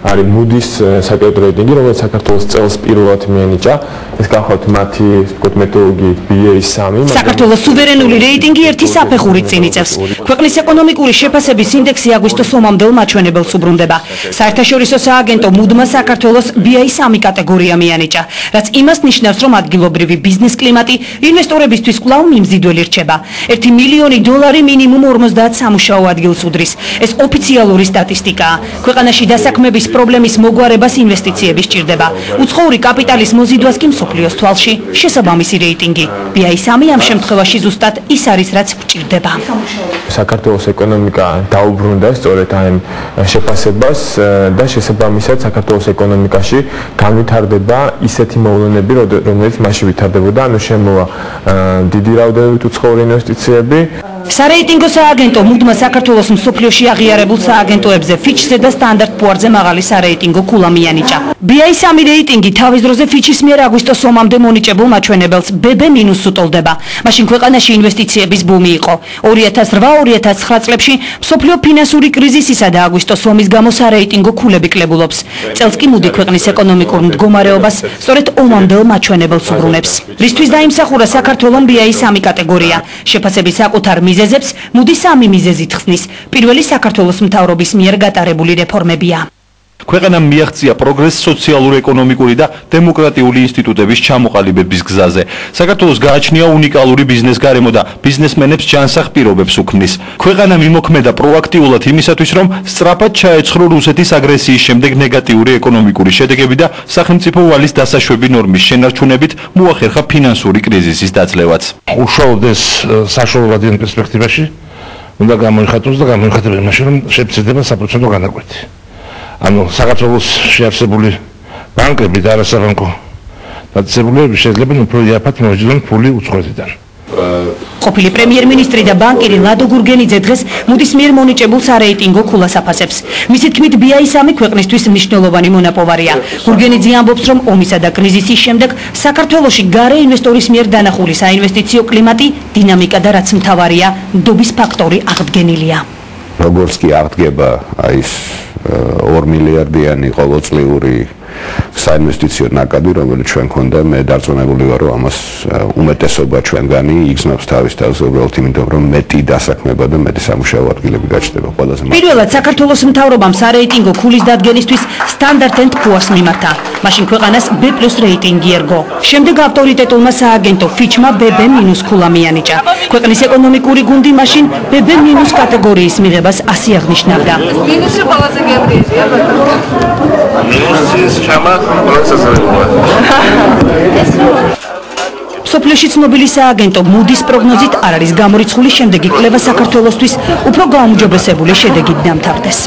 არის Moody's საკრედიტო რეიტინგი, რომელიც საქართველოს წელს პირველად მიენიჭა. ეს გახლავთ მათი მეთოდოლოგიით BA3. საქართველოს სუვერენული რეიტინგი ერთი საფეხურით წინ იწევს. ქვეყნის ეკონომიკური შეფასების ინდექსი აგვისტოს ომამდელ მაჩვენებელს უბრუნდება. საერთაშორისო სააგენტო Moody-მა საქართველოს BA3 კატეგორია მიანიჭა, რაც იმას ნიშნავს, რომ ადგილობრივი ბიზნეს კლიმატი ინვესტორებისთვის კვლავ მიმზიდველი რჩება. $1 მილიონი მინიმუმ 50 სამუშაო ადგილს უდრის. ეს ოფიციალური სტატისტიკაა. ქვეყანაში დასაქმების პრობლემის მოგვარებას ინვესტიციები სჭირდება. უცხოური კაპიტალის მოზიდვას კი მსოფლიოს თვალში შესაბამისი რეიტინგი. BA3 ამ შემთხვევაში ზუსტად ის არის, რაც გვჭირდება. საქართველოს ეკონომიკა დაუბრუნდა სწორედ ამ შეფასებას და შესაბამისად საქართველოს ეკონომიკაში განვითარდება ისეთი მოვლენები, რომელიც მაშინ ვითარდებოდა, ანუ შემოვა დიდი რაოდენობით უცხოური ინვესტიციები. სარეიტინგო სააგენტო Moody-მა საქართველოს მსოფლიოში აღიარებულ სააგენტოებზე Fitch-ზე და Standard & Poor's-ზე მაღალი სარეიტინგო ქულა მიანიჭა. BA3 რეიტინგი თავის დროზე Fitch-ის მიერ აგვისტოს ომამდე მონიჭებულ მაჩვენებელს BB- უტოლდება. მაშინ ქვეყანაში ინვესტიციების ბუმი იყო. 2008-2009 წლებში მსოფლიო ფინანსური კრიზისისა და აგვისტოს ომის გამო სარეიტინგო ქულები კლებულობს. წელს კი Moody ქვეყნის ეკონომიკურ მდგომარეობას სწორედ ომამდელ მაჩვენებელს უბრუნებს. რისთვის დაიმსახურა საქართველოს BA3 კატეგორია. შეფასების საკუთარ მიზეზებს Moody 3 მიზეზით ხსნის. პირველი საქართველოს მთავრობის მიერ გატარებული რეფორმებია. ქვეყანამ მიაღწია პროგრესს სოციალურ-ეკონომიკური და დემოკრატიული ინსტიტუტების ჩამოყალიბების გზაზე. საქართველოს გააჩნია უნიკალური ბიზნეს გარემო და ბიზნესმენებს ჯანსაღ პირობებს უქმნის. ქვეყანა მიმოქმედა პროაქტიულად იმისათვის, რომ სწრაფად ჩაეცხრა რუსეთის აგრესიის შემდეგ ნეგატიური ეკონომიკური შედეგები და სახელმწიფო ვალის დასაშვები ნორმის შენარჩუნებით მოახერხა ფინანსური კრიზისის დაძლევაც. უშუალოდ საშუალო პერსპექტივაში უნდა გამოიხატოს და გამოიხატება იმაში, რომ შეფასდება საპროცენტო განაკვეთი. ანუ საქართველოს შეარსებული ბანკები და არასაბანკო დაწესებულებები შეიძლება უფრო იაფად მოიძინონ ფული უცხოეთიდან. ყოფილი პრემიერ-მინისტრი და ბანკირი ლადო გურგენიძე დღეს Moody-ის მიერ მონიჭებულ სარეიტინგო ქულას აფასებს. მისი თქმით, BA3 ქვეყნისთვის მნიშვნელოვანი მონაპოვარია. გურგენიძე ამბობს, რომ ომისა და კრიზისის შემდეგ საქართველოში გარე ინვესტორის მიერ დანახული საინვესტიციო კლიმატი, დინამიკა და რაც მთავარია, ნდობის ფაქტორი აღდგენილია. როგორც კი აღდგება ის 2 მილიარდიანი ყოველწლიური საინვესტიციო ნაკადი, რომელიც ჩვენ ქონდა, მე დარწმუნებული ვარ, რომ ამას უმეტესობა ჩვენგანი იგრძნობს თავის თავს, უბრალოდ იმიტომ, რომ მეტი დასაქმება და მეტი სამუშაო ადგილები გაჩნდება ყველაზე მარტივად. პირველად საქართველოს მთავრობამ სარეიტინგო ქულის დადგენისთვის Standard & Poor's მიმართა. მაშინ ქვეყანას B+ რეიტინგი ერგო. შემდეგ ავტორიტეტულმა სააგენტო Fitch-მა BB- ქულა მიანიჭა. ქვეყნის ეკონომიკური გუნდი მაშინ BB- კატეგორიის მიღებას ასე აღნიშნავდა. მინუსი ყველაზე გემრიელია, მინუსის ჩამა პროცესებია. მსოფლიოში ცნობილი სააგენტო Moody-ის პროგნოზით არ არის გამორიცხული შემდეგი კვლევა საქართველოსთვის უფრო გაუმჯობესებული შედეგით დამთავრდეს.